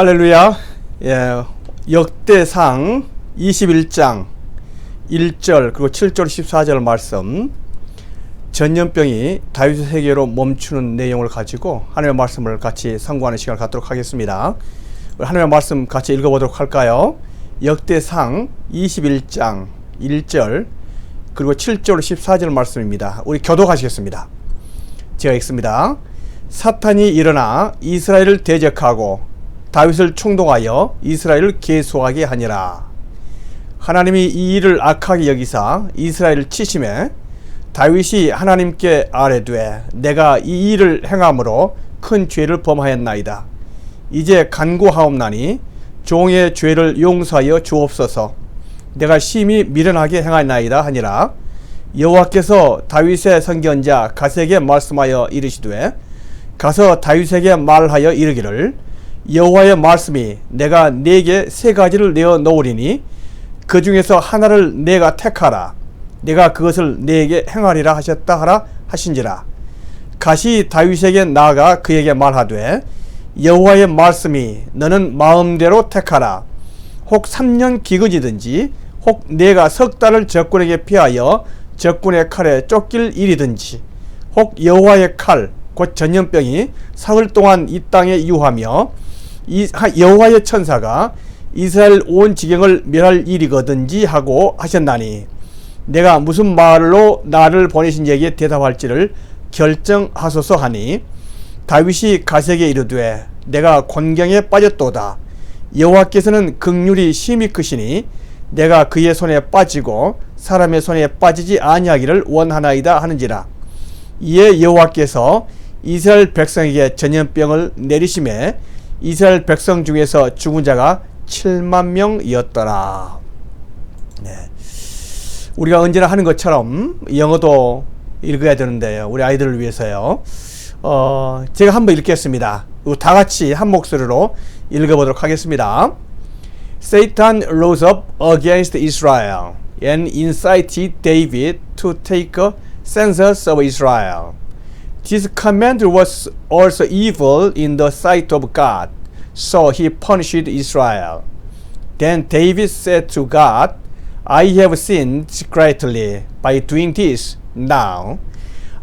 할렐루야. 역대상 21장 1절 그리고 7절 14절 말씀, 전염병이 다윗의 세계로 멈추는 내용을 가지고 하나님의 말씀을 같이 상고하는 시간을 갖도록 하겠습니다. 하나님의 말씀 같이 읽어보도록 할까요? 역대상 21장 1절 그리고 7절 14절 말씀입니다. 우리 교독하시겠습니다. 제가 읽습니다. 사탄이 일어나 이스라엘을 대적하고 다윗을 총동하여 이스라엘을 계수하게 하니라. 하나님이 이 일을 악하게 여기사 이스라엘을 치심에 다윗이 하나님께 아뢰되 내가 이 일을 행함으로 큰 죄를 범하였나이다. 이제 간구하옵나니 종의 죄를 용서하여 주옵소서. 내가 심히 미련하게 행하였나이다 하니라. 여호와께서 다윗의 선견자 갓에게 말씀하여 이르시되 가서 다윗에게 말하여 이르기를 여호와의 말씀이 내가 네게 세 가지를 내어 놓으리니 그 중에서 하나를 내가 택하라. 내가 그것을 네게 행하리라 하셨다 하라 하신지라. 갓이 다윗에게 나아가 그에게 말하되 여호와의 말씀이 너는 마음대로 택하라. 혹 3년 기근이든지 혹 내가 석 달을 적군에게 피하여 적군의 칼에 쫓길 일이든지 혹 여호와의 칼 곧 전염병이 사흘 동안 이 땅에 유하며 여호와의 천사가 이스라엘 온 지경을 멸할 일이거든지 하고 하셨나니 내가 무슨 말로 나를 보내신 이에게 대답할지를 결정하소서 하니 다윗이 갓에게 이르되 내가 곤경에 빠졌도다. 여호와께서는 긍휼이 심히 크시니 내가 그의 손에 빠지고 사람의 손에 빠지지 아니하기를 원하나이다 하는지라. 이에 여호와께서 이스라엘 백성에게 전염병을 내리심에 이스라엘 백성 중에서 죽은 자가 7만 명이었더라. 네. 우리가 언제나 하는 것처럼 영어도 읽어야 되는데요. 우리 아이들을 위해서요. 제가 한번 읽겠습니다. 다 같이 한 목소리로 읽어보도록 하겠습니다. Satan rose up against Israel and incited David to take a census of Israel. This command was also evil in the sight of God, so he punished Israel. Then David said to God, I have sinned greatly by doing this. Now,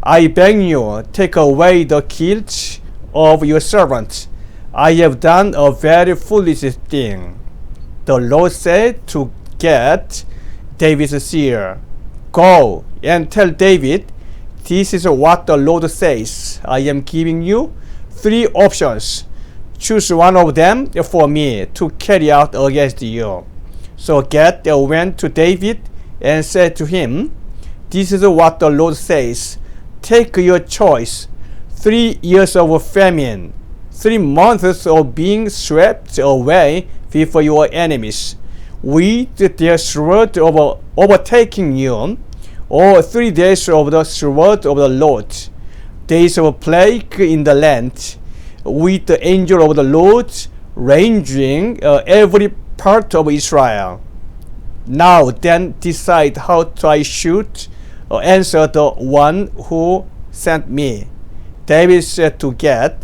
I beg you, take away the guilt of your servant. I have done a very foolish thing. The Lord said to Gad, David's seer, Go and tell David, this is what the Lord says. I am giving you 3 options. Choose one of them for me to carry out against you. So Gad went to David and said to him, This is what the Lord says. Take your choice. 3 years of famine, 3 months of being swept away before your enemies, with their sword overtaking you, or 3 days of the sword of the Lord, days of plague in the land, with the angel of the Lord ranging every part of Israel. Now then decide how I should answer the one who sent me. David said to Gad,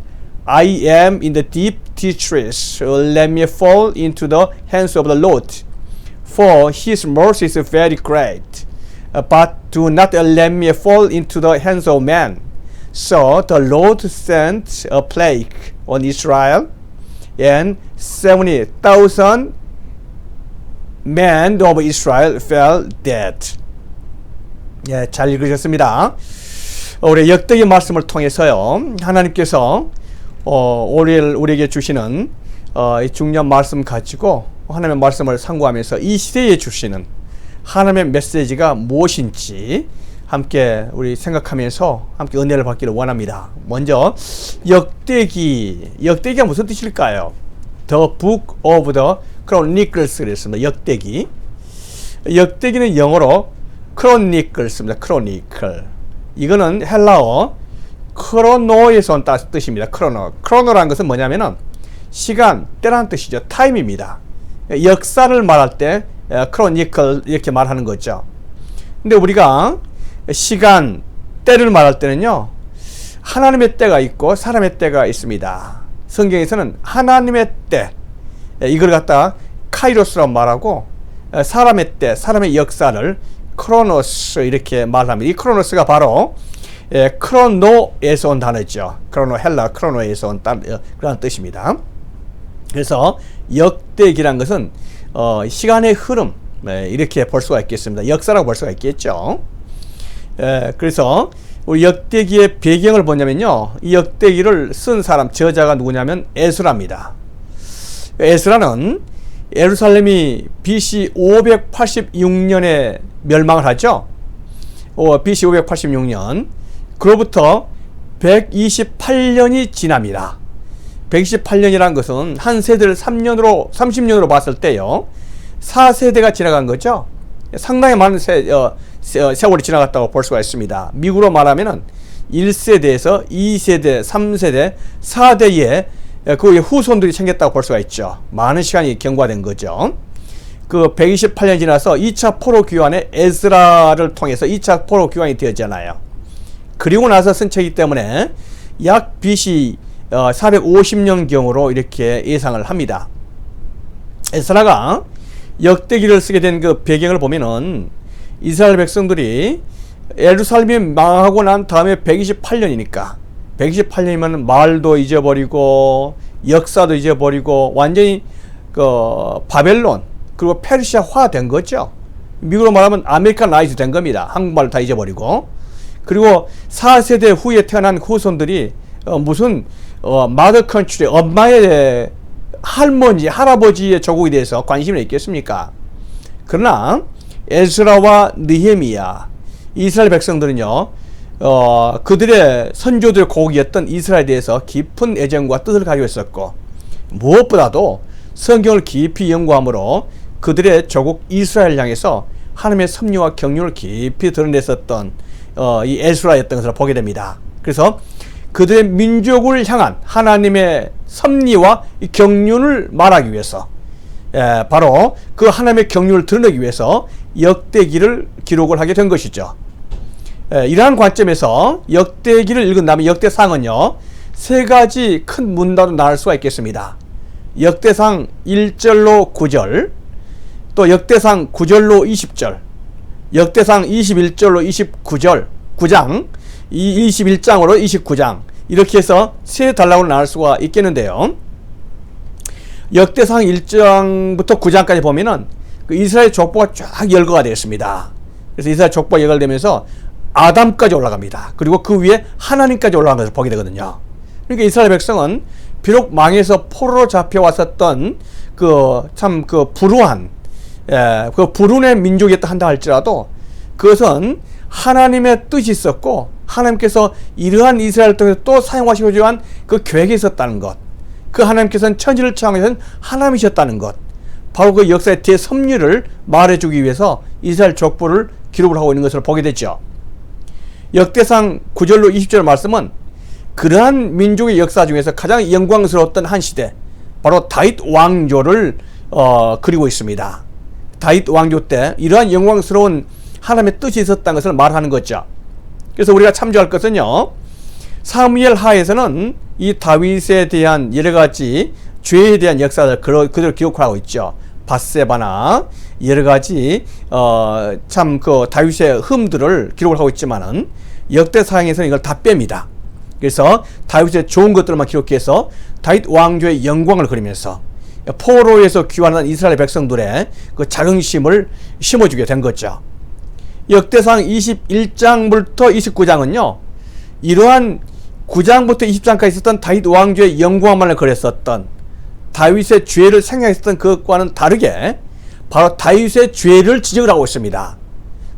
I am in the deep distress. Let me fall into the hands of the Lord, for his mercy is very great. But do not let me fall into the hands of man. So the Lord sent a plague on Israel, and 70,000 men of Israel fell dead. 예, 잘 읽으셨습니다. 우리 역대기 말씀을 통해서요, 하나님께서 우리에게 주시는 이 중요한 말씀 가지고 하나님의 말씀을 상고하면서 이 시대에 주시는 하나님의 메시지가 무엇인지 함께 우리 생각하면서 함께 은혜를 받기를 원합니다. 먼저 역대기가 무슨 뜻일까요? The Book of the Chronicles를 했습니다. 역대기는 영어로 Chronicles입니다. Chronicle. 이거는 헬라어 크로노에서 온 뜻입니다. 크로노라는 것은 뭐냐면은 시간, 때라는 뜻이죠. 타임입니다. 역사를 말할 때 크로니클 이렇게 말하는 거죠. 근데 우리가 시간, 때를 말할 때는요, 하나님의 때가 있고 사람의 때가 있습니다. 성경에서는 하나님의 때, 이걸 갖다 카이로스라고 말하고, 사람의 때, 사람의 역사를 크로노스 이렇게 말합니다. 이 크로노스가 바로 크로노에서 온 단어죠. 크로노, 헬라 크로노에서 온 그런 뜻입니다. 그래서 역대기란 것은 시간의 흐름, 이렇게 볼 수가 있겠습니다. 역사라고 볼 수가 있겠죠. 그래서 우리 역대기의 배경을 보냐면요, 이 역대기를 쓴 사람, 저자가 누구냐면 에스라입니다. 에스라는 예루살렘이 BC 586년에 멸망을 하죠. BC 586년. 그로부터 128년이 지납니다. 128년이라는 것은 한 세대를 30년으로 봤을 때요, 4세대가 지나간 거죠. 상당히 많은 세월이 지나갔다고 볼 수가 있습니다. 미국으로 말하면은 1세대에서 2세대, 3세대, 4대에 그 후손들이 생겼다고 볼 수가 있죠. 많은 시간이 경과된 거죠. 그 128년 지나서 2차 포로 귀환에 에스라를 통해서 2차 포로 귀환이 되었잖아요. 그리고 나서 쓴 책이기 때문에 약 BC 450년경으로 이렇게 예상을 합니다. 에스라가 역대기를 쓰게 된 그 배경을 보면은 이스라엘 백성들이 예루살렘이 망하고 난 다음에 128년이니까 128년이면 말도 잊어버리고 역사도 잊어버리고 완전히 그 바벨론 그리고 페르시아화 된 거죠. 미국으로 말하면 아메리카나이즈 된 겁니다. 한국말을 다 잊어버리고. 그리고 4세대 후에 태어난 후손들이 무슨 마더 컨트리, 엄마의 할머니, 할아버지의 조국에 대해서 관심이 있겠습니까? 그러나 에스라와 느헤미야, 이스라엘 백성들은요, 그들의 선조들의 고국이었던 이스라엘에 대해서 깊은 애정과 뜻을 가지고 있었고, 무엇보다도 성경을 깊이 연구함으로 그들의 조국 이스라엘을 향해서 하나님의 섭리와 경륜을 깊이 드러냈었던 이 에스라였던 것을 보게 됩니다. 그래서 그들의 민족을 향한 하나님의 섭리와 이 경륜을 말하기 위해서, 바로 그 하나님의 경륜을 드러내기 위해서 역대기를 기록을 하게 된 것이죠. 이러한 관점에서 역대기를 읽은다면 역대상은요, 세 가지 큰 문단으로 나눌 수가 있겠습니다. 역대상 1절로 9절, 또 역대상 9절로 20절, 역대상 21절로 29절, 9장, 21장으로 29장, 이렇게 해서 세 단락으로 나눌 수가 있겠는데요. 역대상 1장부터 9장까지 보면은 그 이스라엘 족보가 쫙 열거가 되어 있습니다. 그래서 이스라엘 족보가 열거되면서 아담까지 올라갑니다. 그리고 그 위에 하나님까지 올라간 것을 보게 되거든요. 그러니까 이스라엘 백성은 비록 망해서 포로로 잡혀왔었던 그 불우한, 그 불운의 민족이었다 한다 할지라도 그것은 하나님의 뜻이 있었고 하나님께서 이러한 이스라엘을 통해서 또 사용하시기 위한 그 계획이 있었다는 것, 그 하나님께서는 천지를 창조하신 하나님이셨다는 것, 바로 그 역사의 대섭리를 말해주기 위해서 이스라엘 족보를 기록을 하고 있는 것을 보게 되죠. 역대상 9절로 20절 말씀은 그러한 민족의 역사 중에서 가장 영광스러웠던 한 시대, 바로 다윗 왕조를 그리고 있습니다. 다윗 왕조 때 이러한 영광스러운 하나님의 뜻이 있었다는 것을 말하는 거죠. 그래서 우리가 참조할 것은요, 사무엘 하에서는 이 다윗에 대한 여러 가지 죄에 대한 역사를 그대로 기록하고 있죠. 밧세바나 여러 가지 참 그 다윗의 흠들을 기록을 하고 있지만은 역대사항에서는 이걸 다 뺍니다. 그래서 다윗의 좋은 것들만 기록해서 다윗 왕조의 영광을 그리면서 포로에서 귀환한 이스라엘 백성들의 그 자긍심을 심어주게 된 거죠. 역대상 21장부터 29장은요, 이러한 9장부터 20장까지 있었던 다윗 왕조의 영광만을 그렸었던, 다윗의 죄를 생각했었던 그것과는 다르게 바로 다윗의 죄를 지적을 하고 있습니다.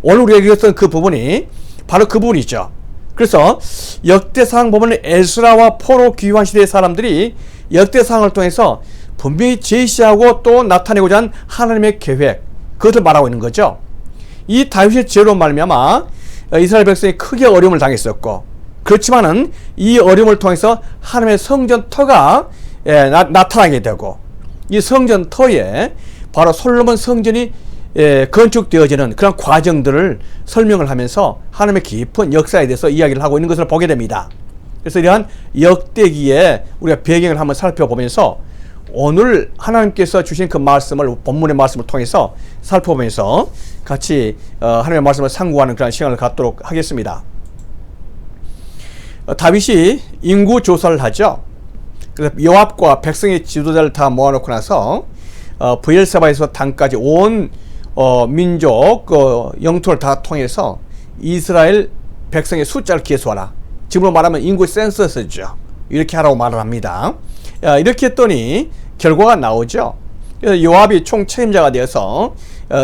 오늘 우리가 읽었던 그 부분이 바로 그 부분이죠. 그래서 역대상 보면 에스라와 포로 귀환 시대의 사람들이 역대상을 통해서 분명히 제시하고 또 나타내고자 한 하나님의 계획, 그것을 말하고 있는 거죠. 이 다윗의 죄로 말미암아 이스라엘 백성이 크게 어려움을 당했었고, 그렇지만은 이 어려움을 통해서 하나님의 성전터가 나타나게 되고, 이 성전터에 바로 솔로몬 성전이 건축되어지는 그런 과정들을 설명을 하면서 하나님의 깊은 역사에 대해서 이야기를 하고 있는 것을 보게 됩니다. 그래서 이러한 역대기에 우리가 배경을 한번 살펴보면서 오늘 하나님께서 주신 그 말씀을 본문의 말씀을 통해서 살펴보면서 같이 하나님의 말씀을 상고하는 그런 시간을 갖도록 하겠습니다. 다윗이 인구 조사를 하죠. 그래서 요압과 백성의 지도자를 다 모아놓고 나서 브엘세바에서 단까지 온 민족 영토를 다 통해서 이스라엘 백성의 숫자를 계수하라. 지금으로 말하면 인구 센서스죠. 이렇게 하라고 말을 합니다. 이렇게 했더니 결과가 나오죠. 그래서 요압이 총 책임자가 되어서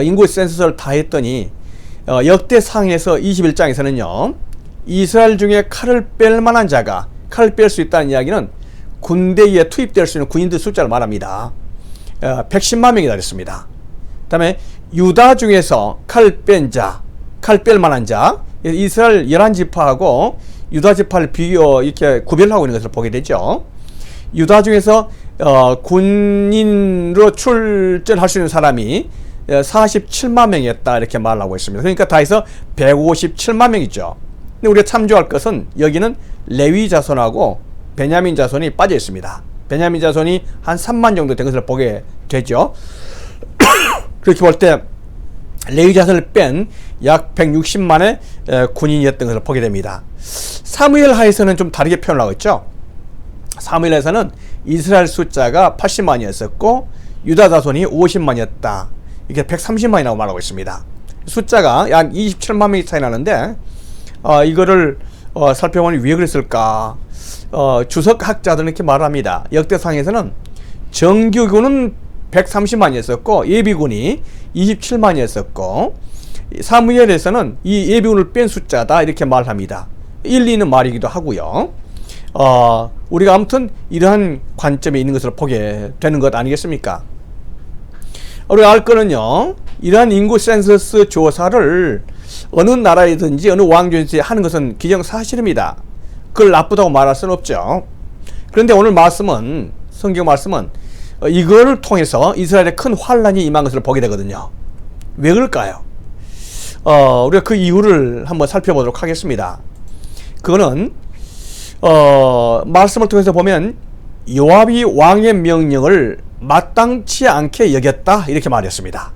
인구 센서스를 다 했더니 역대상에서 21장에서는요. 이스라엘 중에 칼을 뺄 만한 자가 칼을 뺄 수 있다는 이야기는 군대에 투입될 수 있는 군인들 숫자를 말합니다. 110만 명이 달했습니다. 그 다음에 유다 중에서 칼 뺄 만한 자, 이스라엘 11지파하고 유다 지파를 이렇게 구별하고 있는 것을 보게 되죠. 유다 중에서 군인으로 출전할 수 있는 사람이 47만 명이었다 이렇게 말하고 있습니다. 그러니까 다 해서 157만 명이죠. 근데 우리가 참조할 것은 여기는 레위 자손하고 베냐민 자손이 빠져 있습니다. 베냐민 자손이 한 3만 정도 된 것을 보게 되죠. 그렇게 볼 때 레위 자손을 뺀 약 160만의 군인이었던 것을 보게 됩니다. 사무엘 하에서는 좀 다르게 표현을 하고 있죠. 사무엘에서는 이스라엘 숫자가 80만이었었고 유다 자손이 50만이었다. 이게 130만이라고 말하고 있습니다. 숫자가 약 27만 명이 차이 나는데 이거를 살펴보니 왜 그랬을까? 주석학자들은 이렇게 말합니다. 역대상에서는 정규군은 130만이었었고 예비군이 27만이었었고 사무엘에서는 이 예비군을 뺀 숫자다 이렇게 말합니다. 일리 있는 말이기도 하고요. 우리가 아무튼 이러한 관점에 있는 것을 보게 되는 것 아니겠습니까? 우리가 알 거는요. 이러한 인구 센서스 조사를 어느 나라이든지 어느 왕조든지 하는 것은 기정사실입니다. 그걸 나쁘다고 말할 수는 없죠. 그런데 오늘 말씀은 성경 말씀은 이거를 통해서 이스라엘에 큰 환란이 임한 것을 보게 되거든요. 왜 그럴까요? 우리가 그 이유를 한번 살펴보도록 하겠습니다. 그거는 말씀을 통해서 보면 요압이 왕의 명령을 마땅치 않게 여겼다 이렇게 말했습니다.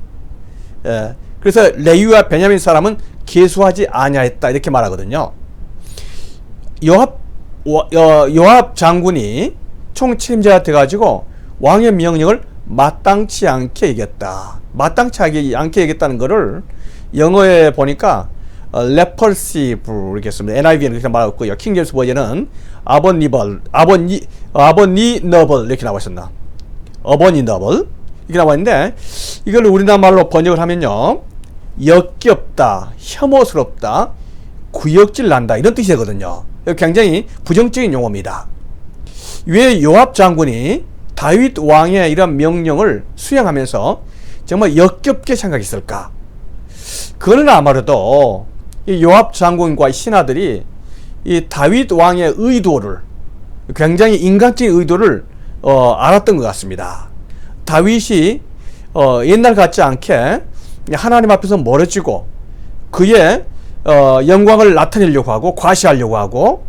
그래서 레위와 베냐민 사람은 계수하지 아니하였다 이렇게 말하거든요. 요압 장군이 총책임자가 돼가지고 왕의 명령을 마땅치 않게 여겼다. 마땅치 않게 여겼다는 것을 영어에 보니까 repulsive 이렇게 씁니다. NIV는 그렇게 말하고 있고요. 킹제임스 버전은 abominable 이렇게 나와 있었나? abominable 이렇게 나와 있는데 이걸 우리나라 말로 번역을 하면요. 역겹다, 혐오스럽다, 구역질 난다 이런 뜻이 되거든요. 굉장히 부정적인 용어입니다. 왜 요압 장군이 다윗 왕의 이런 명령을 수행하면서 정말 역겹게 생각했을까? 그거는 아마도 이 요압 장군과 신하들이 이 다윗 왕의 의도를 굉장히 인간적인 의도를 알았던 것 같습니다. 다윗이 옛날 같지 않게 하나님 앞에서 멀어지고 그의 영광을 나타내려고 하고 과시하려고 하고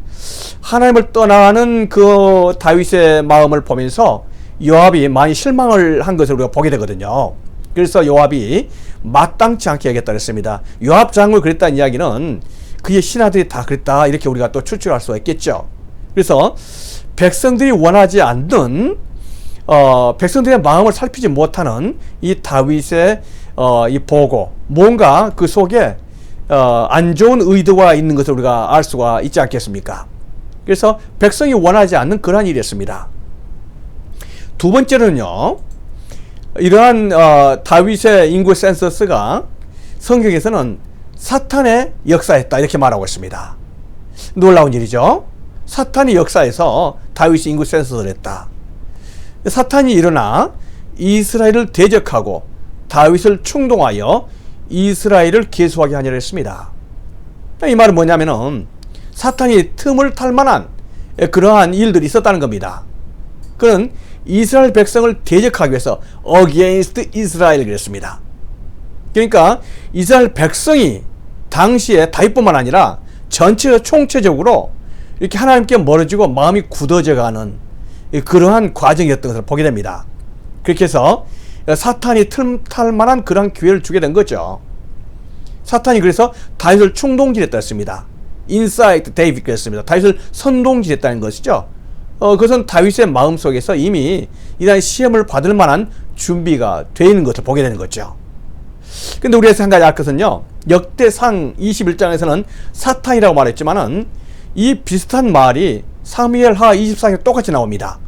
하나님을 떠나는 그 다윗의 마음을 보면서 요압이 많이 실망을 한 것을 우리가 보게 되거든요. 그래서 요압이 마땅치 않게 여겼다 그랬습니다. 요압 장군이 그랬다는 이야기는 그의 신하들이 다 그랬다 이렇게 우리가 또 추측할 수가 있겠죠. 그래서 백성들이 원하지 않는 백성들의 마음을 살피지 못하는 이 다윗의 이 보고 뭔가 그 속에 안 좋은 의도가 있는 것을 우리가 알 수가 있지 않겠습니까? 그래서 백성이 원하지 않는 그러한 일이었습니다. 두 번째는요. 이러한 다윗의 인구 센서스가 성경에서는 사탄의 역사였다 이렇게 말하고 있습니다. 놀라운 일이죠. 사탄이 역사에서 다윗이 인구 센서스를 했다. 사탄이 일어나 이스라엘을 대적하고 다윗을 충동하여 이스라엘을 계수하게 하려 했습니다. 이 말은 뭐냐면은 사탄이 틈을 탈 만한 그러한 일들이 있었다는 겁니다. 그는 이스라엘 백성을 대적하기 위해서 against 이스라엘 그랬습니다. 그러니까 이스라엘 백성이 당시에 다윗뿐만 아니라 전체 총체적으로 이렇게 하나님께 멀어지고 마음이 굳어져 가는 그러한 과정이었던 것을 보게 됩니다. 그렇게 해서 사탄이 틈탈 만한 그런 기회를 주게 된 거죠. 사탄이 그래서 다윗을 충동질했다 했습니다. 인사이트 데이빗 그랬습니다. 다윗을 선동질했다는 것이죠. 그것은 다윗의 마음속에서 이미 이러한 시험을 받을 만한 준비가 되어 있는 것을 보게 되는 거죠. 근데 우리가 한 가지 알 것은요, 역대상 21장에서는 사탄이라고 말했지만은 이 비슷한 말이 사무엘하 24장에 똑같이 나옵니다.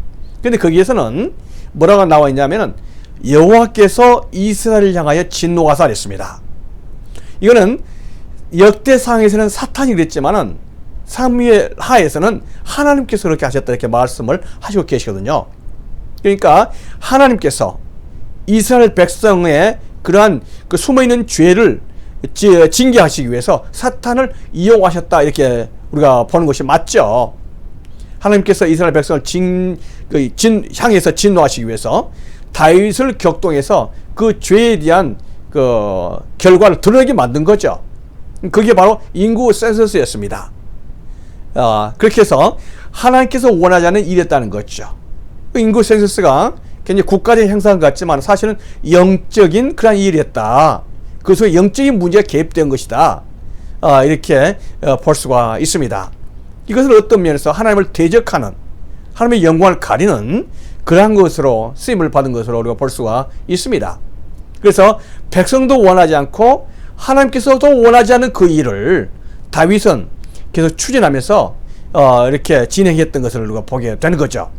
근데 거기에서는 뭐라고 나와 있냐면은 여호와께서 이스라엘을 향하여 진노하사 그랬습니다. 이거는 역대상에서는 사탄이 그랬지만은 사무엘하에서는 하나님께서 그렇게 하셨다 이렇게 말씀을 하시고 계시거든요. 그러니까 하나님께서 이스라엘 백성의 그러한 그 숨어있는 죄를 징계하시기 위해서 사탄을 이용하셨다 이렇게 우리가 보는 것이 맞죠. 하나님께서 이스라엘 백성을 향해서 진노하시기 위해서 다윗을 격동해서 그 죄에 대한 그 결과를 드러내게 만든 거죠. 그게 바로 인구 센서스였습니다. 그렇게 해서 하나님께서 원하지 않는 일이었다는 거죠. 인구 센서스가 굉장히 국가적 행상 같지만 사실은 영적인 그런 일이었다. 그 속에 영적인 문제가 개입된 것이다. 이렇게 볼 수가 있습니다. 이것을 어떤 면에서 하나님을 대적하는, 하나님의 영광을 가리는 그러한 것으로 쓰임을 받은 것으로 우리가 볼 수가 있습니다. 그래서 백성도 원하지 않고 하나님께서도 원하지 않는 그 일을 다윗은 계속 추진하면서 이렇게 진행했던 것을 우리가 보게 되는 거죠.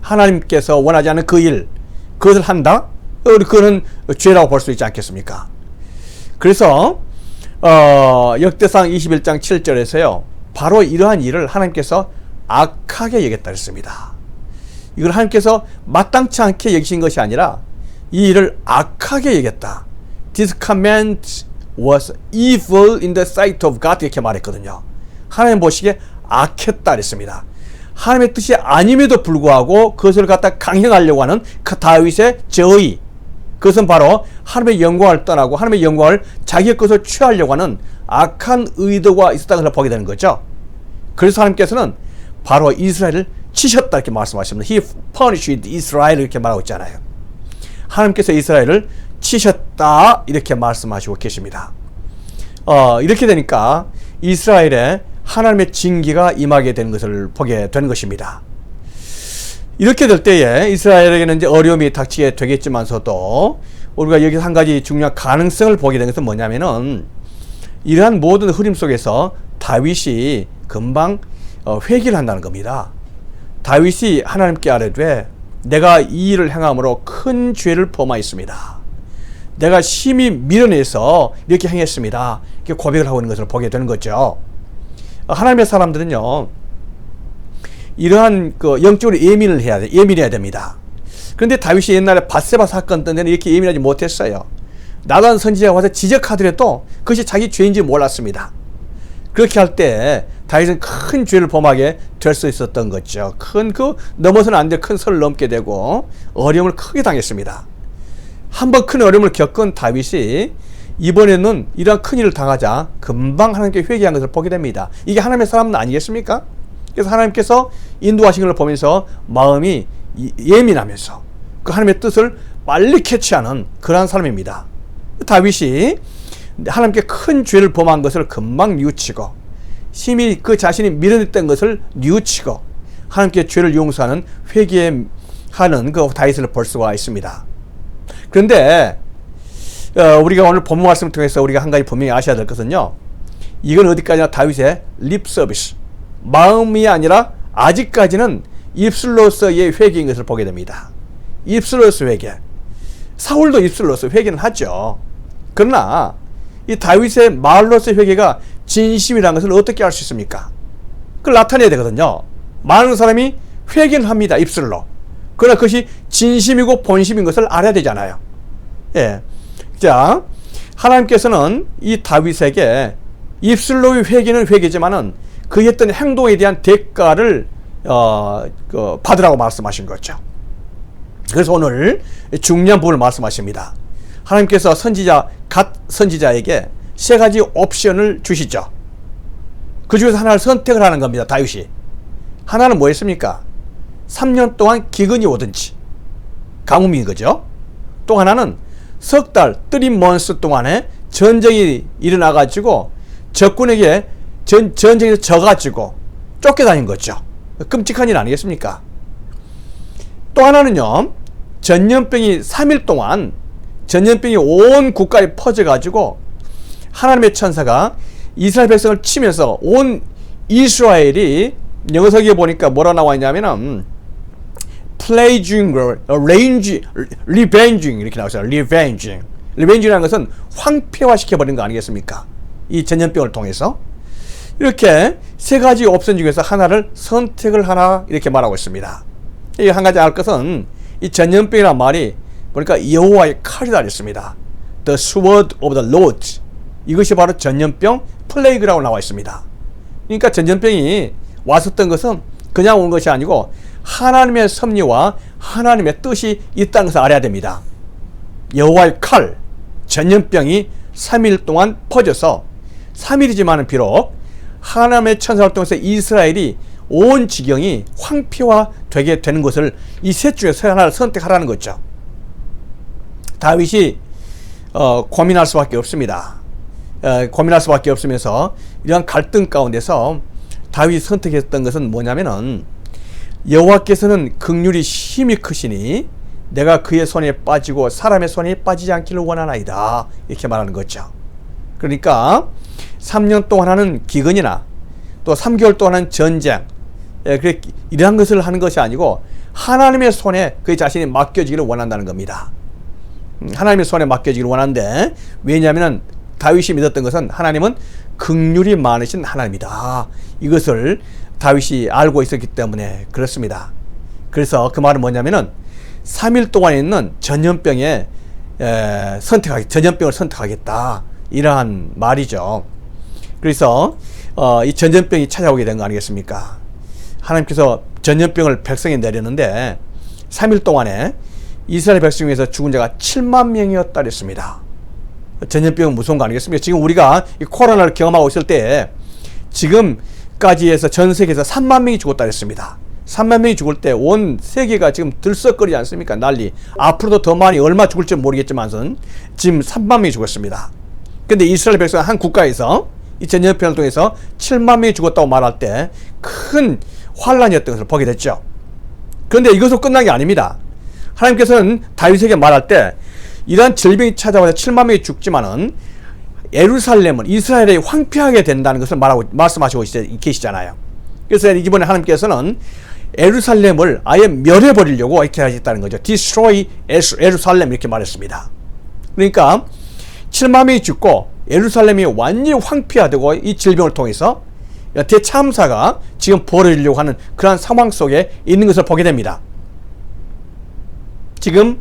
하나님께서 원하지 않는 그 일, 그것을 한다? 그거는 죄라고 볼 수 있지 않겠습니까? 그래서 역대상 21장 7절에서요, 바로 이러한 일을 하나님께서 악하게 여겼다 했습니다. 이걸 하나님께서 마땅치 않게 여기신 것이 아니라 이 일을 악하게 여겼다. This command was evil in the sight of God 이렇게 말했거든요. 하나님 보시기에 악했다 그랬습니다. 하나님의 뜻이 아님에도 불구하고 그것을 갖다 강행하려고 하는 다윗의 저의, 그것은 바로 하나님의 영광을 떠나고 하나님의 영광을 자기의 것을 취하려고 하는 악한 의도가 있었다는 것을 보게 되는 거죠. 그래서 하나님께서는 바로 이스라엘을 치셨다 이렇게 말씀하십니다. He punished Israel 이렇게 말하고 있잖아요. 하나님께서 이스라엘을 치셨다 이렇게 말씀하시고 계십니다. 이렇게 되니까 이스라엘에 하나님의 징계가 임하게 되는 것을 보게 되는 것입니다. 이렇게 될 때에 이스라엘에게는 이제 어려움이 닥치게 되겠지만서도 우리가 여기서 한 가지 중요한 가능성을 보게 되는 것은 뭐냐면은 이러한 모든 흐름 속에서 다윗이 금방 회개를 한다는 겁니다. 다윗이 하나님께 아뢰되 내가 이 일을 행함으로 큰 죄를 범하였습니다. 내가 심히 밀어내서 이렇게 행했습니다. 이렇게 고백을 하고 있는 것을 보게 되는 거죠. 하나님의 사람들은요, 이러한 그 영적으로 예민해야 됩니다. 그런데 다윗이 옛날에 밧세바 사건 때는 이렇게 예민하지 못했어요. 나단 선지자가 와서 지적하더라도 그것이 자기 죄인지 몰랐습니다. 그렇게 할 때 다윗은 큰 죄를 범하게 될 수 있었던 거죠. 넘어서는 안 될 큰 선을 넘게 되고 어려움을 크게 당했습니다. 한번 큰 어려움을 겪은 다윗이 이번에는 이러한 큰 일을 당하자 금방 하나님께 회개한 것을 보게 됩니다. 이게 하나님의 사람은 아니겠습니까? 그래서 하나님께서 인도하신 걸 보면서 마음이 예민하면서 그 하나님의 뜻을 빨리 캐치하는 그러한 사람입니다. 다윗이 하나님께 큰 죄를 범한 것을 금방 뉘우치고 심히 그 자신이 밀어냈던 것을 뉘우치고 하나님께 죄를 용서하는 회개하는 그 다윗을 볼 수가 있습니다. 그런데 우리가 오늘 본문 말씀을 통해서 우리가 한 가지 분명히 아셔야 될 것은요, 이건 어디까지나 다윗의 립 서비스, 마음이 아니라 아직까지는 입술로서의 회개인 것을 보게 됩니다. 입술로서 회개. 사울도 입술로서 회개는 하죠. 그러나 이 다윗의 말로서의 회개가 진심이라는 것을 어떻게 알 수 있습니까? 그걸 나타내야 되거든요. 많은 사람이 회개는 합니다. 입술로. 그러나 그것이 진심이고 본심인 것을 알아야 되잖아요. 예. 자, 하나님께서는 이 다윗에게 입술로의 회개는 회개지만은 그 했던 행동에 대한 대가를 받으라고 말씀하신 거죠. 그래서 오늘 중요한 부분을 말씀하십니다. 하나님께서 갓 선지자에게 세 가지 옵션을 주시죠. 그 중에서 하나를 선택을 하는 겁니다. 다윗이. 하나는 뭐였습니까? 3년 동안 기근이 오든지 가뭄인 거죠. 또 하나는 석 달, 3months 동안에 전쟁이 일어나가지고 적군에게 전쟁에서 져가지고 쫓겨다닌 거죠. 끔찍한 일 아니겠습니까? 또 하나는요, 전염병이 3일 동안 전염병이 온 국가에 퍼져가지고 하나님의 천사가 이스라엘 백성을 치면서 온 이스라엘이 영어서기에 보니까 뭐라 나와 있냐면은 plaguing, revenging 이렇게 나와 있어요. revenge라는 것은 황폐화시켜버린 거 아니겠습니까? 이 전염병을 통해서 이렇게 세 가지 옵션 중에서 하나를 선택을 하나 이렇게 말하고 있습니다. 이 한 가지 알 것은 이 전염병이라는 말이 보니까 여호와의 칼이다 했습니다. The sword of the Lord. 이것이 바로 전염병 플레이그라고 나와 있습니다. 그러니까 전염병이 왔었던 것은 그냥 온 것이 아니고 하나님의 섭리와 하나님의 뜻이 있다는 것을 알아야 됩니다. 여호와의 칼, 전염병이 3일 동안 퍼져서 3일이지만 비록 하나님의 천사를 통해서 이스라엘이 온 지경이 황폐화 되게 되는 것을 이 셋 중에서 하나를 선택하라는 거죠. 다윗이 고민할 수밖에 없습니다. 고민할 수밖에 없으면서 이러한 갈등 가운데서 다윗이 선택했던 것은 뭐냐면은 여호와께서는 긍휼이 힘이 크시니 내가 그의 손에 빠지고 사람의 손에 빠지지 않기를 원하나이다 이렇게 말하는 거죠. 그러니까 3년 동안 하는 기근이나 또 3개월 동안 하는 전쟁 이러한 것을 하는 것이 아니고 하나님의 손에 그의 자신이 맡겨지기를 원한다는 겁니다. 하나님의 손에 맡겨지기를 원하는데 왜냐하면 다윗이 믿었던 것은 하나님은 긍휼이 많으신 하나님이다. 이것을 다윗이 알고 있었기 때문에 그렇습니다. 그래서 그 말은 뭐냐면은 3일 동안에 있는 전염병을 선택하겠다. 이러한 말이죠. 그래서 이 전염병이 찾아오게 된 거 아니겠습니까? 하나님께서 전염병을 백성에 내렸는데 3일 동안에 이스라엘 백성 중에서 죽은 자가 7만 명이었다 그랬습니다. 전염병은 무서운 거 아니겠습니까? 지금 우리가 이 코로나를 경험하고 있을 때 지금까지 해서 전 세계에서 3만 명이 죽었다 그랬습니다. 3만 명이 죽을 때 온 세계가 지금 들썩거리지 않습니까? 난리. 앞으로도 더 많이 얼마 죽을지 모르겠지만은 지금 3만 명이 죽었습니다. 근데 이스라엘 백성 한 국가에서 이 전염병을 통해서 7만 명이 죽었다고 말할 때 큰 환란이었던 것을 보게 됐죠. 그런데 이것으로 끝난 게 아닙니다. 하나님께서는 다윗에게 말할 때 이러한 질병이 찾아와서 7만 명이 죽지만은 예루살렘은 이스라엘이 황폐하게 된다는 것을 말씀하시고 계시잖아요. 그래서 이번에 하나님께서는 예루살렘을 아예 멸해버리려고 이렇게 하셨다는 거죠. Destroy 예루살렘 이렇게 말했습니다. 그러니까 7만 명이 죽고 예루살렘이 완전히 황폐화되고 이 질병을 통해서 대참사가 지금 벌어지려고 하는 그런 상황 속에 있는 것을 보게 됩니다. 지금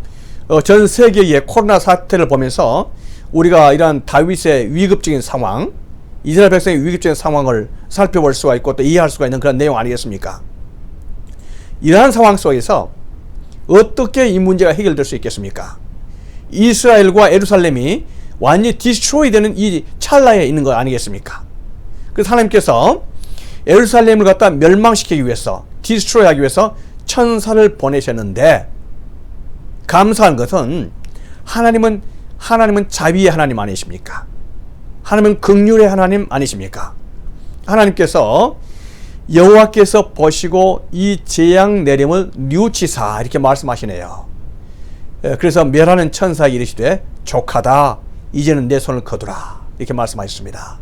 전 세계의 코로나 사태를 보면서 우리가 이러한 다윗의 위급적인 상황, 이스라엘 백성의 위급적인 상황을 살펴볼 수가 있고 또 이해할 수가 있는 그런 내용 아니겠습니까? 이러한 상황 속에서 어떻게 이 문제가 해결될 수 있겠습니까? 이스라엘과 예루살렘이 완전히 디스트로이 되는 이 찰나에 있는 거 아니겠습니까? 그래서 하나님께서 예루살렘을 갖다 멸망시키기 위해서, 디스트로이 하기 위해서 천사를 보내셨는데 감사한 것은 하나님은 자비의 하나님 아니십니까? 하나님은 긍휼의 하나님 아니십니까? 하나님께서 여호와께서 보시고 이 재앙 내림을 뉘우치사 이렇게 말씀하시네요. 그래서 멸하는 천사에게 이르시되 족하다 이제는 내 손을 거두라 이렇게 말씀하셨습니다.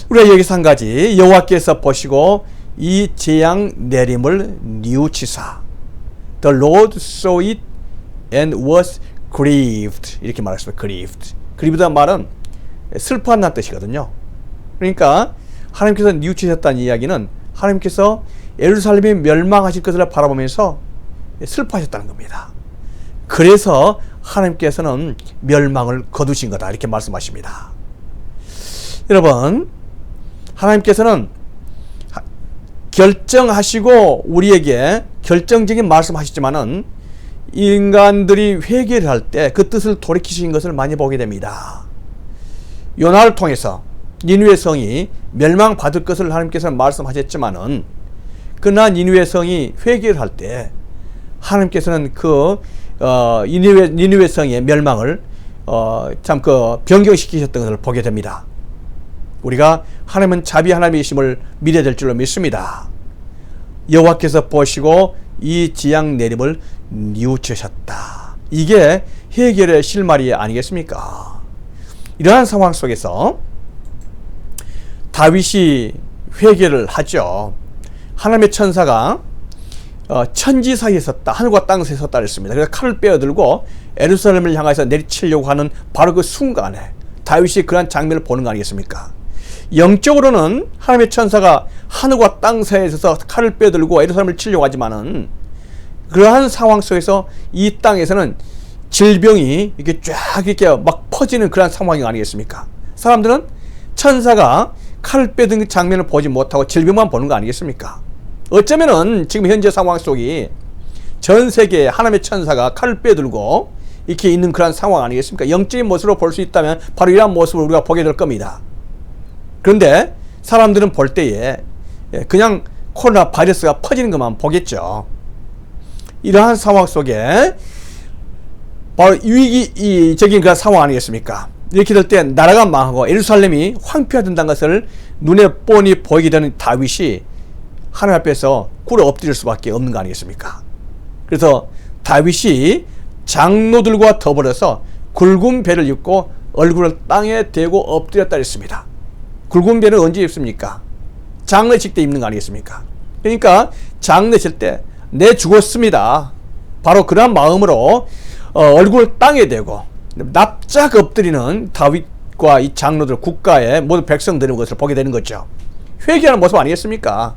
우리가 여기서 한 가지 여호와께서 보시고 이 재앙 내림을 뉘우치사 The Lord saw it and was grieved 이렇게 말했습니다. grieved라는 말은 슬퍼한다는 뜻이거든요. 그러니까 하나님께서 뉘우치셨다는 이야기는 하나님께서 예루살렘이 멸망하실 것을 바라보면서 슬퍼하셨다는 겁니다. 그래서 하나님께서는 멸망을 거두신 거다 이렇게 말씀하십니다. 여러분, 하나님께서는 결정하시고 우리에게 결정적인 말씀하시지만은 인간들이 회개를 할 때 그 뜻을 돌이키신 것을 많이 보게 됩니다. 요나를 통해서 니느웨 성이 멸망받을 것을 하나님께서는 말씀하셨지만은 그러나 니느웨 성이 회개를 할 때 하나님께서는 그 니느웨 성의 멸망을 참 그 변경시키셨던 것을 보게 됩니다. 우리가 하나님은 자비 하나님이심을 믿어야 될 줄로 믿습니다. 여호와께서 보시고 이 지양 내림을 뉘우치셨다. 이게 해결의 실마리 아니겠습니까? 이러한 상황 속에서 다윗이 회개를 하죠. 하나님의 천사가 천지 사이에 섰다, 하늘과 땅 사이에 섰다 그랬습니다. 그래서 칼을 빼어들고 예루살렘을 향해서 내리치려고 하는 바로 그 순간에 다윗이 그러한 장면을 보는 거 아니겠습니까? 영적으로는 하나님의 천사가 하늘과 땅 사이에 서서 칼을 빼들고 예루살렘을 치려고 하지만은 그러한 상황 속에서 이 땅에서는 질병이 이렇게 쫙 이렇게 막 퍼지는 그런 상황이 아니겠습니까? 사람들은 천사가 칼을 빼든 그 장면을 보지 못하고 질병만 보는 거 아니겠습니까? 어쩌면은 지금 현재 상황 속이 전 세계에 하나님의 천사가 칼을 빼들고 이렇게 있는 그런 상황 아니겠습니까? 영적인 모습으로 볼 수 있다면 바로 이러한 모습을 우리가 보게 될 겁니다. 그런데 사람들은 볼 때에 그냥 코로나 바이러스가 퍼지는 것만 보겠죠. 이러한 상황 속에 바로 위기적인 그런 상황 아니겠습니까? 이렇게 될 때 나라가 망하고 예루살렘이 황폐화된다는 것을 눈에 뻔히 보이게 되는 다윗이 하나님 앞에서 꿇어 엎드릴 수밖에 없는 거 아니겠습니까? 그래서 다윗이 장로들과 더불어서 굵은 배를 입고 얼굴을 땅에 대고 엎드렸다 했습니다. 굵은 배는 언제 입습니까? 장례식 때 입는 거 아니겠습니까? 그러니까 장례식 때 내 죽었습니다. 바로 그런 마음으로 얼굴을 땅에 대고 납작 엎드리는 다윗과 이 장로들, 국가의 모든 백성들의 것을 보게 되는 거죠. 회개하는 모습 아니겠습니까?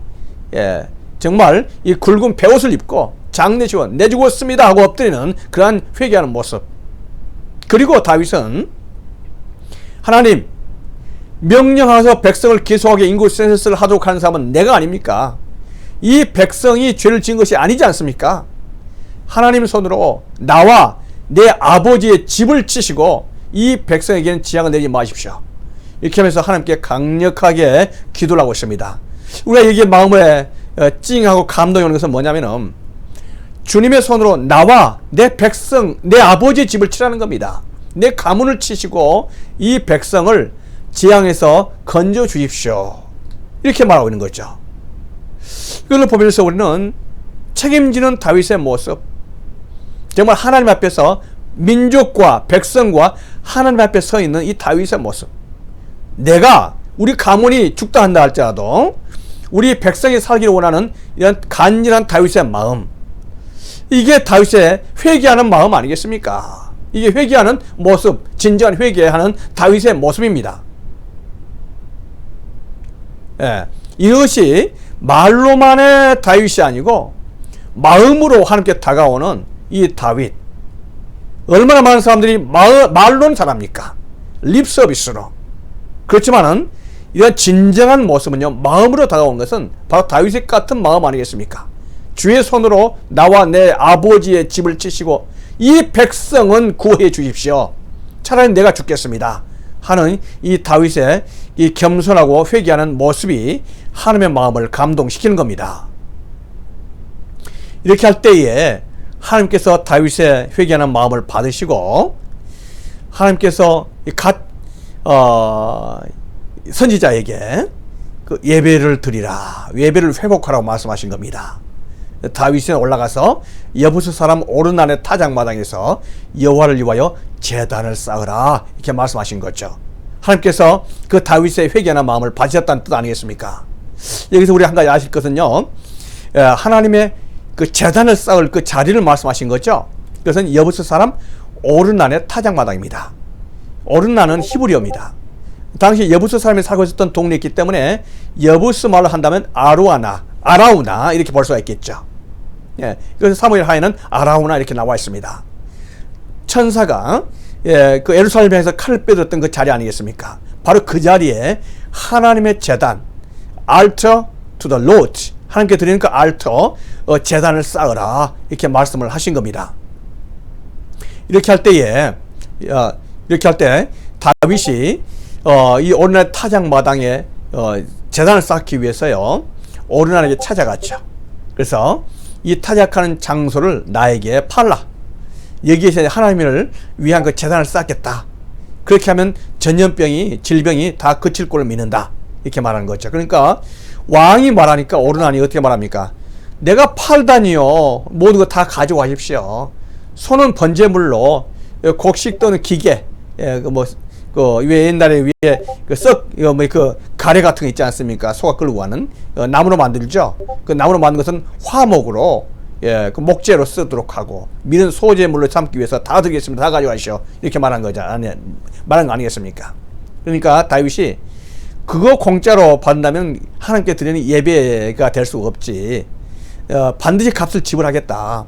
예, 정말 이 굵은 베옷을 입고 장례식은 내 죽었습니다 하고 엎드리는 그러한 회개하는 모습. 그리고 다윗은 하나님 명령하셔서 백성을 계속하게 인구 센서스를 하도록 하는 사람은 내가 아닙니까? 이 백성이 죄를 지은 것이 아니지 않습니까? 하나님의 손으로 나와 내 아버지의 집을 치시고 이 백성에게는 지향을 내리지 마십시오. 이렇게 하면서 하나님께 강력하게 기도를 하고 있습니다. 우리가 여기에 마음에 찡하고 감동이 오는 것은 뭐냐면은 주님의 손으로 나와 내 백성, 내 아버지의 집을 치라는 겁니다. 내 가문을 치시고 이 백성을 지향해서 건져 주십시오. 이렇게 말하고 있는 거죠. 이걸 보면서 우리는 책임지는 다윗의 모습, 정말 하나님 앞에서 민족과 백성과 하나님 앞에 서 있는 이 다윗의 모습, 내가 우리 가문이 죽다 한다 할지라도 우리 백성이 살기를 원하는 이런 간절한 다윗의 마음, 이게 다윗의 회개하는 마음 아니겠습니까? 이게 회개하는 모습, 진정한 회개하는 다윗의 모습입니다. 예, 이것이 말로만의 다윗이 아니고 마음으로 하나님께 다가오는 이 다윗. 얼마나 많은 사람들이 말로는 잘합니까? 립 서비스로. 그렇지만은 이런 진정한 모습은요, 마음으로 다가오는 것은 바로 다윗의 같은 마음 아니겠습니까? 주의 손으로 나와 내 아버지의 집을 치시고 이 백성은 구해 주십시오. 차라리 내가 죽겠습니다 하는 이 다윗의 이 겸손하고 회개하는 모습이 하나님의 마음을 감동시키는 겁니다. 이렇게 할 때에 하나님께서 다윗의 회개하는 마음을 받으시고 하나님께서 선지자에게 그 예배를 드리라, 예배를 회복하라고 말씀하신 겁니다. 다윗은 올라가서 여부스 사람 오르난의 타작마당에서 여호와를 위하여 제단을 쌓으라 이렇게 말씀하신 거죠. 하나님께서 그 다윗의 회개하는 마음을 받으셨다는 뜻 아니겠습니까? 여기서 우리 한 가지 아실 것은요, 하나님의 그 제단을 쌓을 그 자리를 말씀하신 거죠. 그것은 여부스 사람 오르난의 타작마당입니다. 오르난은 히브리어입니다. 당시 여부스 사람이 살고 있었던 동네였기 때문에 여부스 말로 한다면 아라우나 이렇게 볼 수가 있겠죠. 예, 그래서 사무엘 하에는 아라우나 이렇게 나와 있습니다. 천사가 그 예루살렘에서 칼을 빼들었던 그 자리 아니겠습니까? 바로 그 자리에 하나님의 제단, altar to the Lord, 하나님께 드리는 그 알터, 제단을 쌓으라 이렇게 말씀을 하신 겁니다. 이렇게 할 때 다윗이 이 오르난 타작마당에 제단을 쌓기 위해서요, 오르난에게 찾아갔죠. 그래서 이 타작하는 장소를 나에게 팔라. 여기에서 하나님을 위한 그 재단을 쌓겠다. 그렇게 하면 전염병이, 질병이 다 그칠 꼴을 믿는다. 이렇게 말하는 거죠. 그러니까 왕이 말하니까 오르나니 어떻게 말합니까? 내가 팔다니요. 모든 거 다 가져가십시오. 손은 번제물로 곡식 또는 기계, 왜 옛날에 위에 그 가래 같은 거 있지 않습니까? 소가 끌고 가는 나무로 만들죠. 그 나무로 만든 것은 화목으로 그 목재로 쓰도록 하고 밀은 소재물로 삼기 위해서 다 드리겠습니다. 다 가져가시오. 이렇게 말한 거죠. 말한 거 아니겠습니까? 그러니까 다윗이 그거 공짜로 받는다면 하나님께 드리는 예배가 될 수가 없지. 반드시 값을 지불하겠다.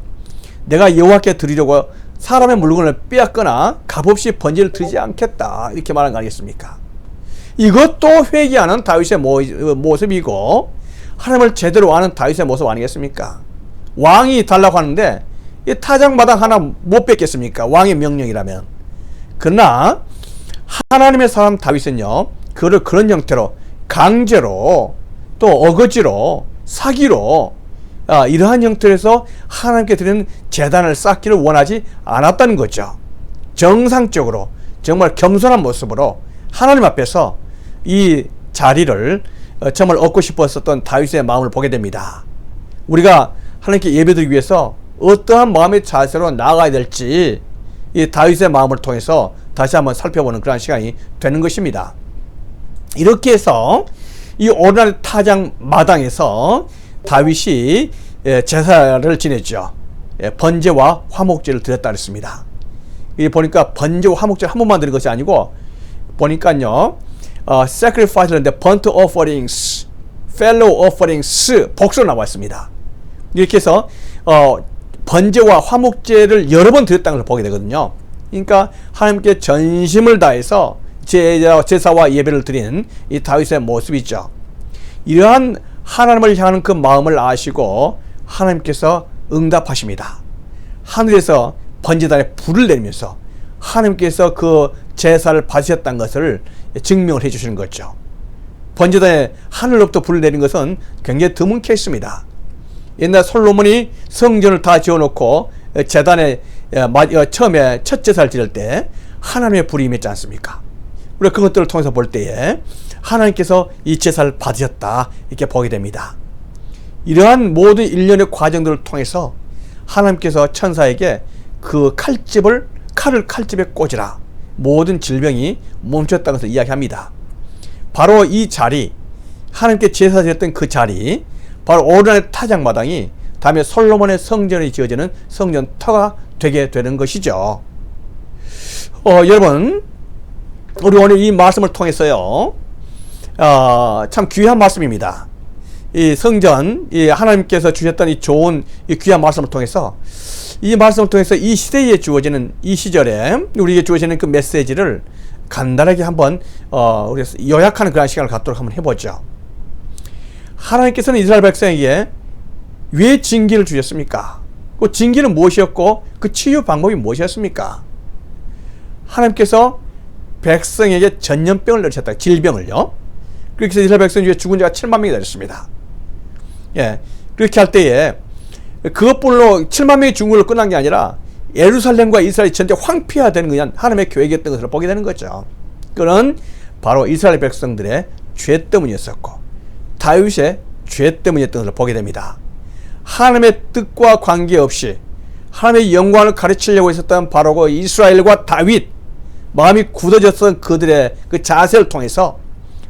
내가 여호와께 드리려고 사람의 물건을 빼앗거나 값없이 번제를 드리지 않겠다. 이렇게 말한 거 아니겠습니까? 이것도 회개하는 다윗의 모습이고 하나님을 제대로 아는 다윗의 모습 아니겠습니까? 왕이 달라고 하는데 이 타작마당 하나 못 뺏겠습니까? 왕의 명령이라면. 그러나 하나님의 사람 다윗은요, 그를 그런 형태로 강제로 또 어거지로 사기로 이러한 형태에서 하나님께 드리는 재단을 쌓기를 원하지 않았다는 거죠. 정상적으로 정말 겸손한 모습으로 하나님 앞에서 이 자리를 정말 얻고 싶었었던 다윗의 마음을 보게 됩니다. 우리가 하나님께 예배드리기 위해서 어떠한 마음의 자세로 나아가야 될지 이 다윗의 마음을 통해서 다시 한번 살펴보는 그런 시간이 되는 것입니다. 이렇게 해서 이 오르날 타작 마당에서 다윗이 제사를 지냈죠. 번제와 화목제를 드렸다 그랬습니다. 이 보니까 번제와 화목제를 한 번만 드린 것이 아니고 보니까요, sacrifice인데 burnt offerings, fellow offerings 복수로 나와 있습니다. 이렇게 해서 번제와 화목제를 여러 번 드렸다는 걸 보게 되거든요. 그러니까 하나님께 전심을 다해서 제사와 예배를 드린 이 다윗의 모습이죠. 이러한 하나님을 향하는 그 마음을 아시고 하나님께서 응답하십니다. 하늘에서 번제단에 불을 내리면서 하나님께서 그 제사를 받으셨다는 것을 증명을 해 주시는 거죠. 번제단에 하늘로부터 불을 내린 것은 굉장히 드문 케이스입니다. 옛날 솔로몬이 성전을 다 지어놓고 제단에 처음에 첫 제사를 지을 때 하나님의 불이 임했지 않습니까? 우리가 그것들을 통해서 볼 때에 하나님께서 이 제사를 받으셨다 이렇게 보게 됩니다. 이러한 모든 일련의 과정들을 통해서 하나님께서 천사에게 그 칼을 칼집에 꽂으라, 모든 질병이 멈췄다는 것을 이야기합니다. 바로 이 자리, 하나님께 제사 드렸던 그 자리, 바로 오르날 타작마당이 다음에 솔로몬의 성전이 지어지는 성전터가 되게 되는 것이죠. 여러분, 우리 오늘 이 말씀을 통해서요, 참 귀한 말씀입니다. 이 성전, 이 하나님께서 주셨던 이 좋은 이 귀한 말씀을 통해서, 이 말씀을 통해서 이 시대에 주어지는, 이 시절에 우리에게 주어지는 그 메시지를 간단하게 한번 우리가 요약하는 그런 시간을 갖도록 한번 해보죠. 하나님께서는 이스라엘 백성에게 왜 징계를 주셨습니까? 그 징계는 무엇이었고 그 치유 방법이 무엇이었습니까? 하나님께서 백성에게 전염병을 내리셨다. 질병을요. 그렇게 해서 이스라엘 백성 중에 죽은 자가 7만 명이 되었습니다. 그렇게 할 때에 그것뿐로 7만 명이 죽은 걸로 끝난 게 아니라 예루살렘과 이스라엘이 전체 황폐화되는 그냥 하나님의 계획이었던 것을 보게 되는 거죠. 그건 바로 이스라엘 백성들의 죄 때문이었었고 다윗의 죄 때문이었던 것을 보게 됩니다. 하나님의 뜻과 관계없이 하나님의 영광을 가르치려고 했었던 바로 그 이스라엘과 다윗, 마음이 굳어졌던 그들의 그 자세를 통해서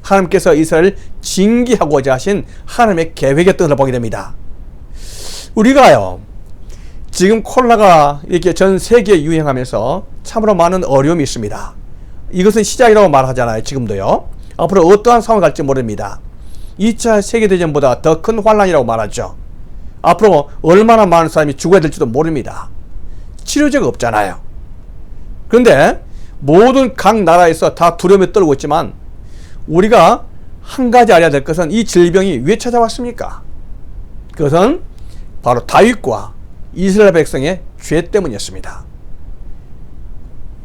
하나님께서 이스라엘을 징계하고자 하신 하나님의 계획이었던 것을 보게 됩니다. 우리가요, 지금 코로나가 이렇게 전 세계에 유행하면서 참으로 많은 어려움이 있습니다. 이것은 시작이라고 말하잖아요. 지금도요. 앞으로 어떠한 상황이 갈지 모릅니다. 2차 세계대전보다 더 큰 환란이라고 말하죠. 앞으로 얼마나 많은 사람이 죽어야 될지도 모릅니다. 치료제가 없잖아요. 그런데 모든 각 나라에서 다 두려움에 떨고 있지만 우리가 한 가지 알아야 될 것은 이 질병이 왜 찾아왔습니까? 그것은 바로 다윗과 이스라엘 백성의 죄 때문이었습니다.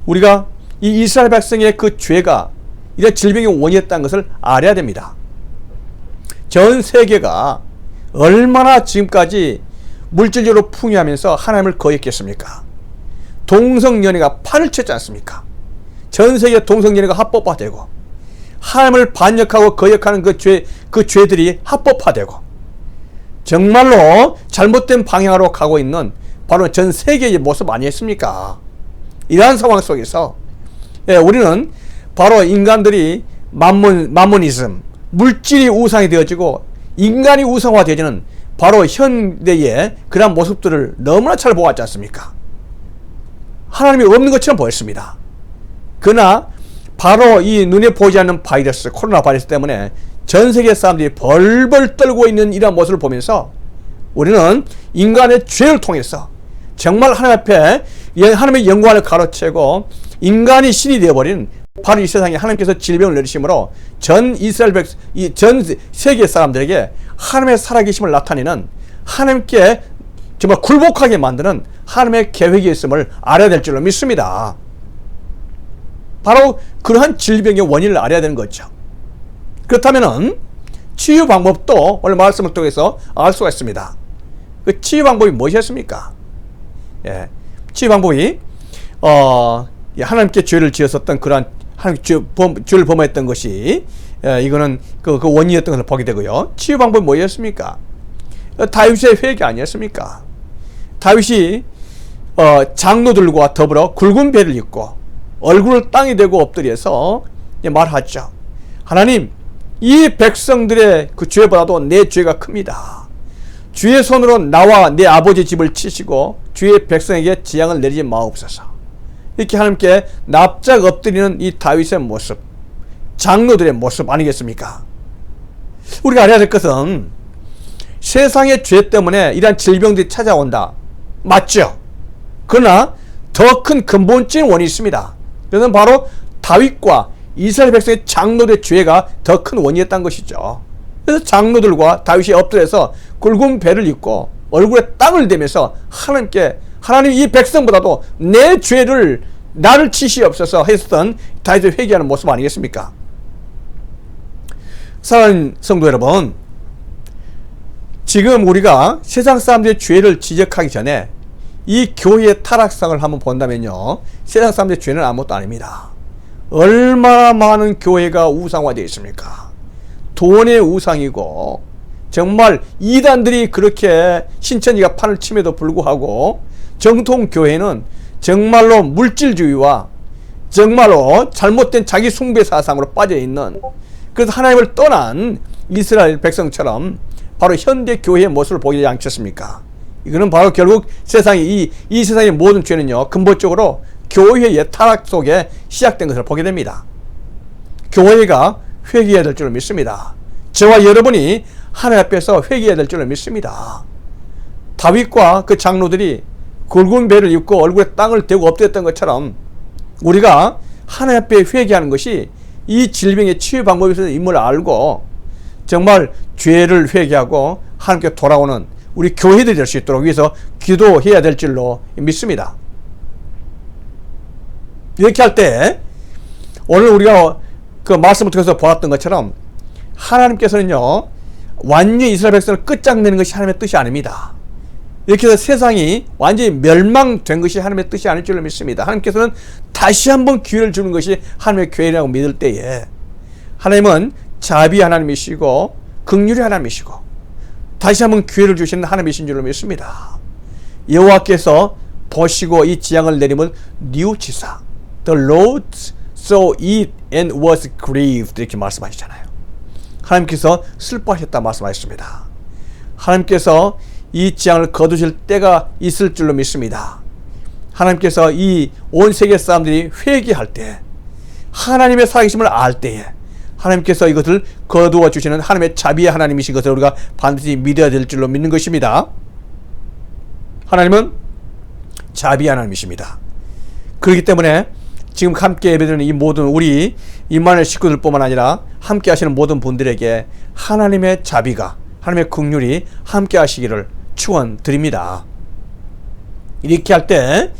우리가 이 이스라엘 백성의 그 죄가 이런 질병의 원인이었다는 것을 알아야 됩니다. 전 세계가 얼마나 지금까지 물질적으로 풍요하면서 하나님을 거역했습니까? 동성연애가 판을 쳤지 않습니까? 전 세계 동성연애가 합법화되고 하나님을 반역하고 거역하는 그 죄들이 합법화되고 정말로 잘못된 방향으로 가고 있는 바로 전 세계의 모습 아니었습니까? 이러한 상황 속에서 우리는 바로 인간들이 만모니즘, 물질이 우상이 되어지고 인간이 우상화되어지는 바로 현대의 그런 모습들을 너무나 잘 보았지 않습니까? 하나님이 없는 것처럼 보였습니다. 그러나 바로 이 눈에 보이지 않는 바이러스, 코로나 바이러스 때문에 전 세계 사람들이 벌벌 떨고 있는 이러한 모습을 보면서 우리는 인간의 죄를 통해서 정말 하나님 앞에 하나님의 영광을 가로채고 인간이 신이 되어버린 바로 이 세상에 하나님께서 질병을 내리심으로 전 세계 사람들에게 하나님의 살아계심을 나타내는 하나님께 정말 굴복하게 만드는 하나님의 계획이 있음을 알아야 될 줄로 믿습니다. 바로 그러한 질병의 원인을 알아야 되는 거죠. 그렇다면 치유 방법도 오늘 말씀을 통해서 알 수가 있습니다. 그 치유 방법이 무엇이었습니까? 치유 방법이 하나님께 죄를 지었었던 그러한 죄를 범했던 것이 이거는 그 원인이었던 것을 보게 되고요. 치유 방법이 뭐였습니까? 다윗의 회개 아니었습니까? 다윗이 장로들과 더불어 굵은 배를 입고 얼굴을 땅에 대고 엎드려서 말하죠. 하나님, 이 백성들의 그 죄보다도 내 죄가 큽니다. 주의 손으로 나와 내 아버지 집을 치시고 주의 백성에게 재앙을 내리지 마옵소서. 이렇게 하나님께 납작 엎드리는 이 다윗의 모습, 장로들의 모습 아니겠습니까? 우리가 알아야 될 것은 세상의 죄 때문에 이러한 질병들이 찾아온다. 맞죠? 그러나 더 큰 근본적인 원인이 있습니다. 그것은 바로 다윗과 이스라엘 백성의 장로들의 죄가 더 큰 원인이었다는 것이죠. 그래서 장로들과 다윗이 엎드려서 굵은 배를 입고 얼굴에 땅을 대면서 하나님께, 하나님 이 백성보다도 내 죄를 나를 치시옵소서 했던 다윗의 회개하는 모습 아니겠습니까? 사랑하는 성도 여러분, 지금 우리가 세상 사람들의 죄를 지적하기 전에 이 교회의 타락상을 한번 본다면요, 세상 사람들의 죄는 아무것도 아닙니다. 얼마나 많은 교회가 우상화되어 있습니까? 돈의 우상이고 정말 이단들이 그렇게 신천지가 판을 침에도 불구하고 정통 교회는 정말로 물질주의와 정말로 잘못된 자기 숭배 사상으로 빠져있는, 그래서 하나님을 떠난 이스라엘 백성처럼 바로 현대 교회의 모습을 보게 되지 않겠습니까? 이거는 바로 결국 세상의 이 세상의 모든 죄는요, 근본적으로 교회의 타락 속에 시작된 것을 보게 됩니다. 교회가 회개해야 될 줄을 믿습니다. 저와 여러분이 하나님 앞에서 회개해야 될 줄을 믿습니다. 다윗과 그 장로들이 굵은 배를 입고 얼굴에 땅을 대고 엎드렸던 것처럼 우리가 하나님 앞에 회개하는 것이 이 질병의 치유 방법에서 임무를 알고 정말 죄를 회개하고 하나님께 돌아오는 우리 교회들이 될 수 있도록 위해서 기도해야 될 줄로 믿습니다. 이렇게 할 때 오늘 우리가 그 말씀을 통해서 보았던 것처럼 하나님께서는요, 완전히 이스라엘 백성을 끝장내는 것이 하나님의 뜻이 아닙니다. 이렇게 해서 세상이 완전히 멸망된 것이 하나님의 뜻이 아닐 줄로 믿습니다. 하나님께서는 다시 한번 기회를 주는 것이 하나님의 교회라고 믿을 때에 하나님은 자비 하나님이시고 긍휼의 하나님이시고 다시 한번 기회를 주시는 하나님이신 줄로 믿습니다. 여호와께서 보시고 이 재앙을 내림을 뉘우치사 The Lord saw it and was grieved 이렇게 말씀하시잖아요. 하나님께서 슬퍼하셨다 말씀하셨습니다. 하나님께서 이 재앙을 거두실 때가 있을 줄로 믿습니다. 하나님께서 이 온 세계 사람들이 회개할 때, 하나님의 살아계심을 알 때에 하나님께서 이것을 거두어 주시는 하나님의 자비의 하나님이신 것을 우리가 반드시 믿어야 될 줄로 믿는 것입니다. 하나님은 자비의 하나님이십니다. 그렇기 때문에 지금 함께 예배드리는 이 모든 우리 임마누엘 식구들 뿐만 아니라 함께 하시는 모든 분들에게 하나님의 자비가, 하나님의 긍휼이 함께 하시기를 축원드립니다. 이렇게 할 때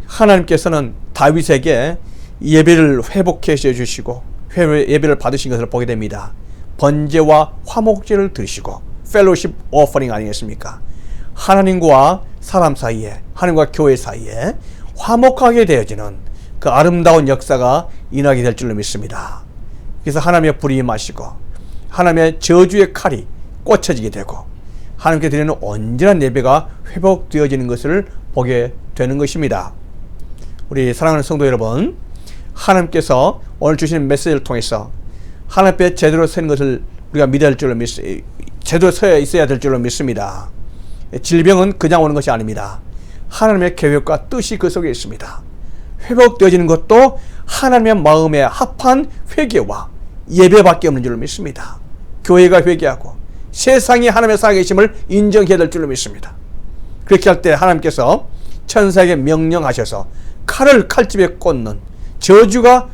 하나님께서는 다윗에게 예배를 회복해 주시고 예배를 받으신 것을 보게 됩니다. 번제와 화목제를 드시고 펠로십 오퍼링 아니겠습니까? 하나님과 사람 사이에, 하나님과 교회 사이에 화목하게 되어지는 그 아름다운 역사가 일어나게 될 줄로 믿습니다. 그래서 하나님의 불이 임하시고 하나님의 저주의 칼이 꽂혀지게 되고 하나님께 드리는 온전한 예배가 회복되어지는 것을 보게 되는 것입니다. 우리 사랑하는 성도 여러분, 하나님께서 오늘 주시는 메시지를 통해서 하나님 앞에 제대로 서는 것을 우리가 믿어야 할 줄로 제대로 서 있어야 될 줄로 믿습니다. 질병은 그냥 오는 것이 아닙니다. 하나님의 계획과 뜻이 그 속에 있습니다. 회복되어지는 것도 하나님의 마음에 합한 회개와 예배밖에 없는 줄로 믿습니다. 교회가 회개하고 세상이 하나님의 살아계심을 인정해야 될 줄로 믿습니다. 그렇게 할 때 하나님께서 천사에게 명령하셔서 칼을 칼집에 꽂는 저주가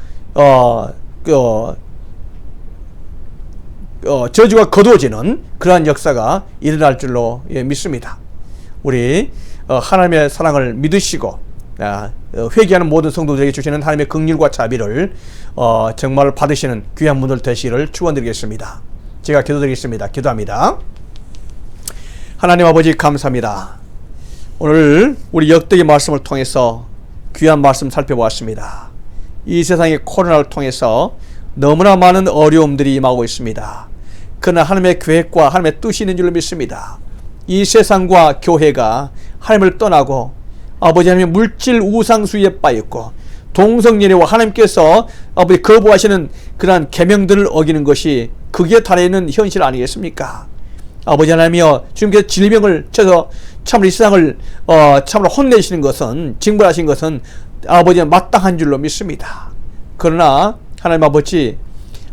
저주가 거두어지는 그러한 역사가 일어날 줄로 믿습니다. 우리 하나님의 사랑을 믿으시고 회개하는 모든 성도들에게 주시는 하나님의 긍휼과 자비를 정말 받으시는 귀한 분들 되시기를 축원드리겠습니다. 제가 기도드리겠습니다. 기도합니다. 하나님 아버지 감사합니다. 오늘 우리 역대기 말씀을 통해서 귀한 말씀 살펴보았습니다. 이 세상의 코로나를 통해서 너무나 많은 어려움들이 임하고 있습니다. 그러나 하나님의 계획과 하나님의 뜻이 있는 줄로 믿습니다. 이 세상과 교회가 하나님을 떠나고 아버지 하나님의 물질 우상수에 빠졌고 동성연애와 하나님께서 아버지 거부하시는 그러한 계명들을 어기는 것이 극에 달해있는 현실 아니겠습니까? 아버지 하나님이여, 주님께서 질병을 쳐서 참으로 이 세상을 참으로 혼내시는 것은, 징벌하신 것은 아버지는 마땅한 줄로 믿습니다. 그러나 하나님 아버지,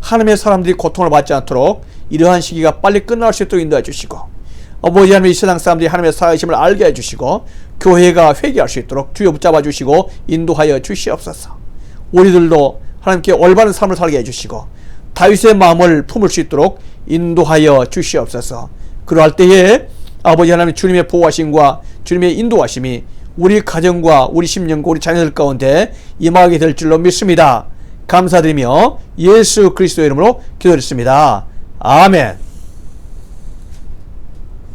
하나님의 사람들이 고통을 받지 않도록 이러한 시기가 빨리 끝날 수 있도록 인도해 주시고, 아버지 하나님 이 세상 사람들이 하나님의 살아계심을 알게 해주시고 교회가 회개할 수 있도록 주여 붙잡아 주시고 인도하여 주시옵소서. 우리들도 하나님께 올바른 삶을 살게 해주시고 다윗의 마음을 품을 수 있도록 인도하여 주시옵소서. 그러할 때에 아버지 하나님 주님의 보호하심과 주님의 인도하심이 우리 가정과 우리 심령과 우리 자녀들 가운데 임하게 될 줄로 믿습니다. 감사드리며 예수 그리스도의 이름으로 기도드렸습니다. 아멘.